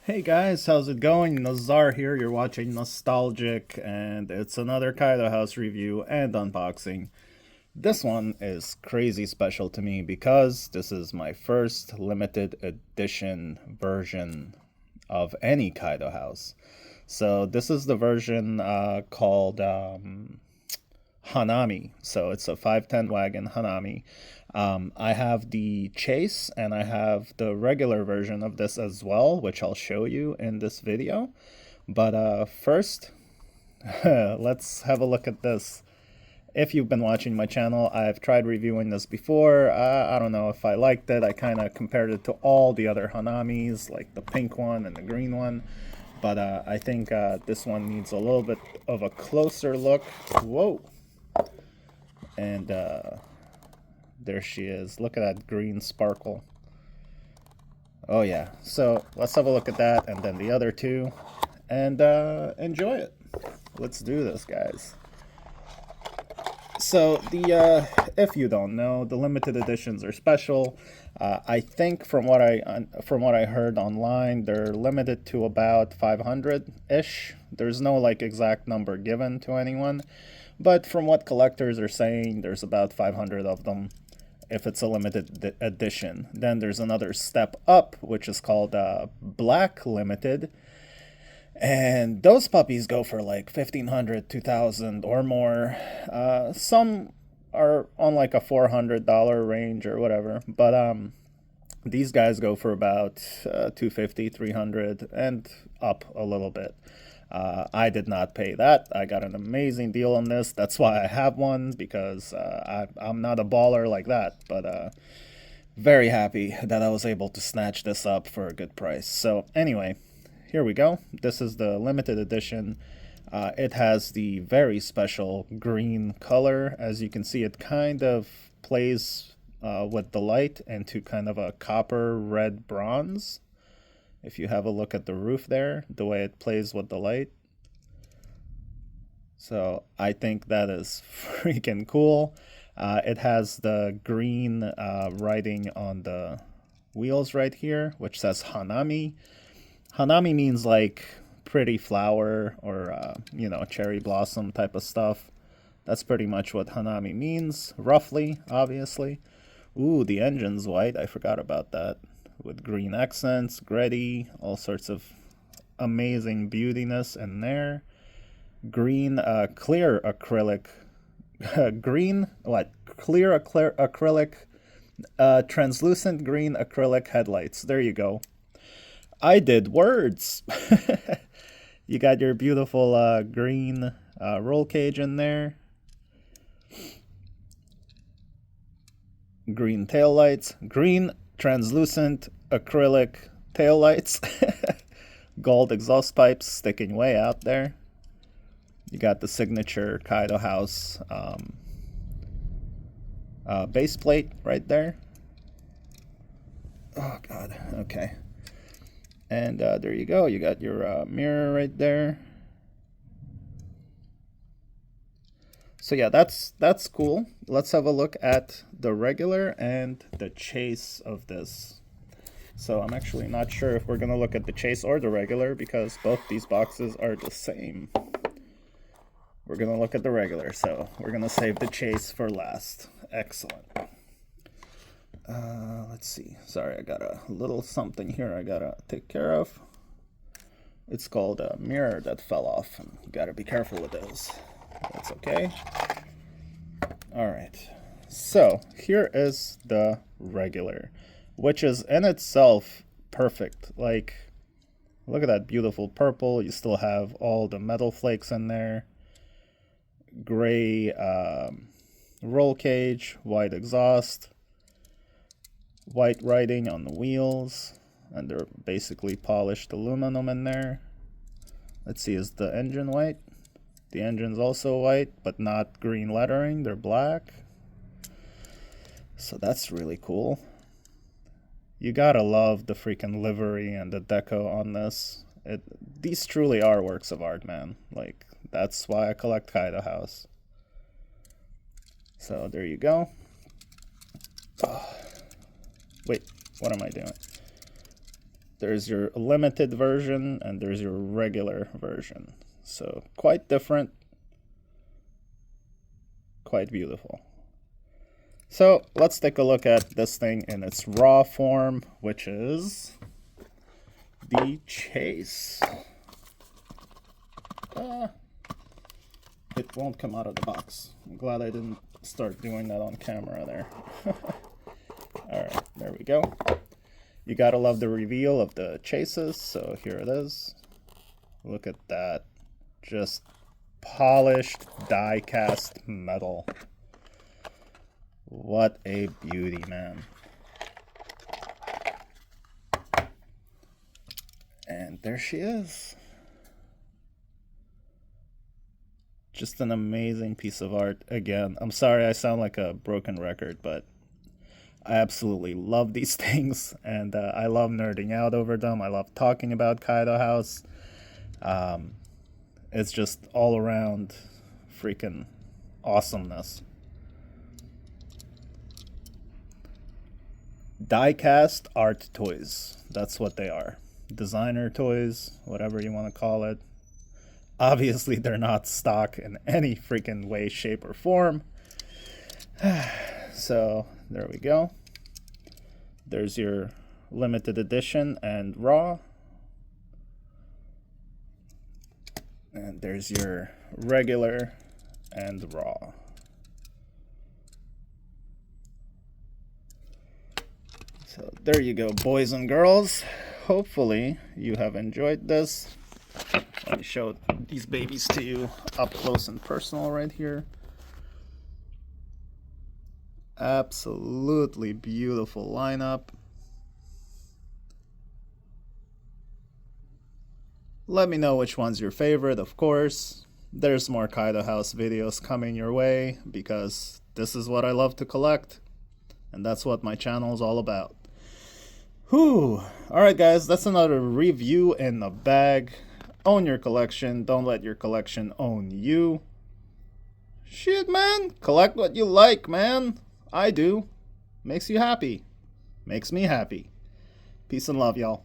Hey guys, how's it going? Nazar here. You're watching Nostalgic, and it's another Kaido House review and unboxing. This one is crazy special to me because this is my first limited edition version of any Kaido House. So this is the version called Hanami. So it's a 510 wagon Hanami. I have the chase and I have the regular version of this as well, which I'll show you in this video. But first, let's have a look at this. If you've been watching my channel, I've tried reviewing this before. I don't know if I liked it. I kind of compared it to all the other Hanamis, like the pink one and the green one. But I think this one needs a little bit of a closer look. Whoa. And there she is. Look at that green sparkle. Oh yeah. So let's have a look at that and then the other two and enjoy it. Let's do this, guys. So the if you don't know, the limited editions are special. I think from what I heard online, they're limited to about 500-ish. There's no like exact number given to anyone, but from what collectors are saying, there's about 500 of them if it's a limited edition. Then there's another step up, which is called Black Limited. And those puppies go for like 1,500, 2,000 or more. Some are on like a $400 range or whatever. But these guys go for about 250, 300 and up a little bit. I did not pay that. I got an amazing deal on this. That's why I have one, because I'm not a baller like that. But very happy that I was able to snatch this up for a good price. So anyway, here we go. This is the limited edition. It has the very special green color. As you can see, it kind of plays with the light into kind of a copper red bronze. If you have a look at the roof there, the way it plays with the light. So I think that is freaking cool. It has the green writing on the wheels right here, which says Hanami. Hanami means like pretty flower or, cherry blossom type of stuff. That's pretty much what Hanami means, roughly, obviously. Ooh, the engine's white. I forgot about that. With green accents, gritty, all sorts of amazing beautiness in there. Green, clear acrylic. Green, what? Clear acrylic, translucent green acrylic headlights. There you go. I did words. You got your beautiful green roll cage in there. Green tail lights. Green translucent acrylic tail lights. Gold exhaust pipes sticking way out there. You got the signature Kaido House base plate right there. Oh god, okay. And there you go. You got your mirror right there. So yeah, that's cool. Let's have a look at the regular and the chase of this. So I'm actually not sure if we're going to look at the chase or the regular because both these boxes are the same. We're going to look at the regular, so we're going to save the chase for last. Excellent. Let's see. Sorry, I got a little something here I got to take care of. It's called a mirror that fell off. And you got to be careful with those. That's okay. All right. So here is the regular, which is in itself perfect. Like, look at that beautiful purple. You still have all the metal flakes in there. Gray roll cage, white exhaust, white writing on the wheels, and they're basically polished aluminum in there. Let's see, is the engine white? The engine's also white, but not green lettering. They're black. So that's really cool. You gotta love the freaking livery and the deco on this. These truly are works of art, man. Like, that's why I collect Kaido House. So there you go. Oh. Wait, what am I doing? There's your limited version and there's your regular version. So quite different, quite beautiful. So let's take a look at this thing in its raw form, which is the chase. It won't come out of the box. I'm glad I didn't start doing that on camera there. Alright, there we go. You gotta love the reveal of the chases, so here it is. Look at that. Just polished die-cast metal. What a beauty, man. And there she is. Just an amazing piece of art. Again, I'm sorry I sound like a broken record, but I absolutely love these things, and I love nerding out over them. I love talking about Kaido House. It's just all around freaking awesomeness. Die-cast art toys. That's what they are. Designer toys, whatever you want to call it. Obviously, they're not stock in any freaking way, shape, or form. So, there we go. There's your limited edition and raw. And there's your regular and raw. So there you go, boys and girls. Hopefully you have enjoyed this. Let me show these babies to you up close and personal right here. Absolutely beautiful lineup. Let me know which one's your favorite, of course. There's more Kaido House videos coming your way because this is what I love to collect. And that's what my channel is all about. Whew. Alright guys, that's another review in the bag. Own your collection. Don't let your collection own you. Shit, man. Collect what you like, man. I do. Makes you happy. Makes me happy. Peace and love, y'all.